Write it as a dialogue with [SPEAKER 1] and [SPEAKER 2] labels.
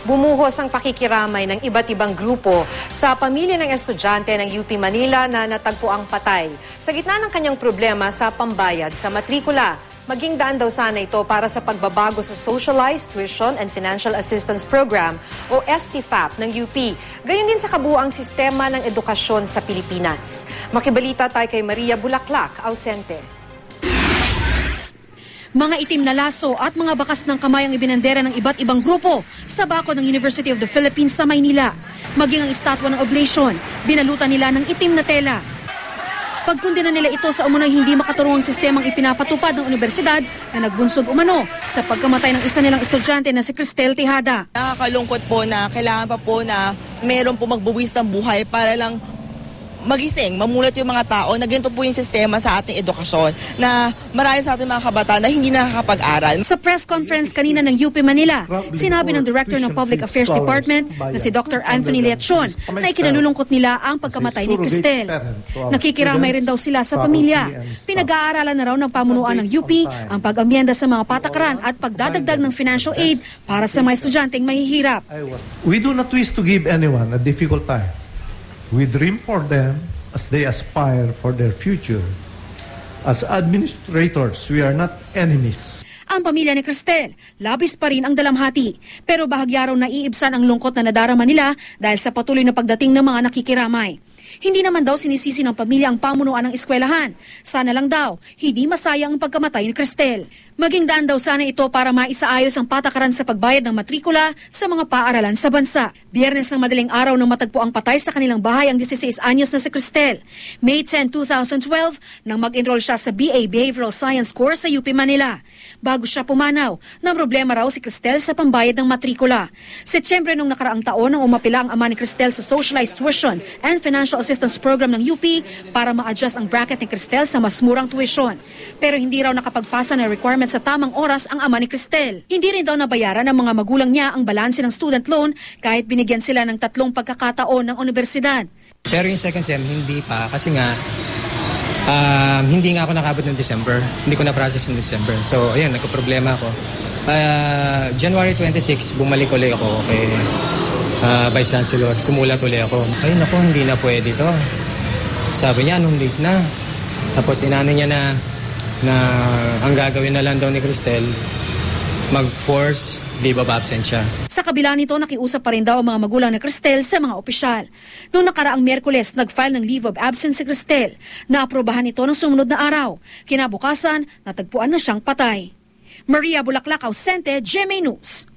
[SPEAKER 1] Bumuhos ang pakikiramay ng iba't ibang grupo sa pamilya ng estudyante ng UP Manila na natagpuang patay sa gitna ng kanyang problema sa pambayad sa matrikula. Maging daan daw sana ito para sa pagbabago sa Socialized Tuition and Financial Assistance Program o STFAP ng UP. Gayon din sa kabuuang sistema ng edukasyon sa Pilipinas. Makibalita tayo kay Maria Bulaklak, ausente.
[SPEAKER 2] Mga itim na laso at mga bakas ng kamay ang ibinandera ng iba't ibang grupo sa bako ng University of the Philippines sa Maynila. Maging ang estatwa ng oblation, binalutan nila ng itim na tela. Pagkundina nila ito sa umunoy hindi makaturuang sistemang ipinapatupad ng universidad na nagbunsod umano sa pagkamatay ng isa nilang estudyante na si Cristel Tejada.
[SPEAKER 3] Nakakalungkot po na kailangan pa po na meron po magbuwis ng buhay para lang magising, mamulat yung mga tao na ganito po yung sistema sa ating edukasyon na marami sa ating mga kabataan na hindi nakakapag-aral.
[SPEAKER 2] Sa press conference kanina ng UP Manila, sinabi ng Director ng Public Affairs Department na si Dr. Anthony Leachon na ikinalulungkot nila ang pagkamatay ni Cristel. Nakikiramay rin daw sila sa pamilya. Pinag-aaralan na raw ng pamunuan ng UP ang pag-amyenda sa mga patakaran at pagdadagdag ng financial aid para sa mga estudyanteng mahihirap.
[SPEAKER 4] We do not wish to give anyone a difficult time. We dream for them as they aspire for their future. As administrators, we are not enemies.
[SPEAKER 2] Ang pamilya ni Cristel, labis pa rin ang dalamhati. Pero bahagya raw naiibsan ang lungkot na nadarama nila dahil sa patuloy na pagdating ng mga nakikiramay. Hindi naman daw sinisisi ng pamilya ang pamunuan ng eskwelahan. Sana lang daw, hindi masayang ang pagkamatay ni Cristel. Maging daan daw sana ito para maisaayos ang patakaran sa pagbayad ng matrikula sa mga paaralan sa bansa. Biyernes ng madaling araw nang matagpo ang patay sa kanilang bahay ang 16 anyos na si Cristel. May 10, 2012 nang mag-enroll siya sa BA Behavioral Science course sa UP Manila. Bago siya pumanaw, na problema raw si Cristel sa pambayad ng matrikula. Setyembre nung nakaraang taon nang umapila ang ama ni Cristel sa Socialized Tuition and Financial Assistance Program ng UP para ma-adjust ang bracket ni Cristel sa mas murang tuition. Pero hindi raw nakapagpasa ng requirement sa tamang oras ang ama ni Cristel. Hindi rin daw nabayaran ng mga magulang niya ang balanse ng student loan kahit binigyan sila ng 3 pagkakataon ng universidad.
[SPEAKER 5] Pero yung second sem, hindi pa kasi nga hindi nga ako nakabot ng December. Hindi ko na-process ng December. So, ayun, nagka-problema ako. January 26, bumalik ulit ako kay Vice Chancellor. Sumulat ulit ako. Ay, naku, hindi na pwede to. Sabi niya, anong late na? Tapos inano niya na ang gagawin na lang daw ni Cristel, mag-force leave of absence siya.
[SPEAKER 2] Sa kabila nito, nakiusap pa rin daw ang mga magulang ni Cristel sa mga opisyal. Noong nakaraang Miyerkules, nag-file ng leave of absence si Cristel. Naaprobahan ito ng sumunod na araw. Kinabukasan, natagpuan na siyang patay. Maria Bulaklak, ausente, GMA News.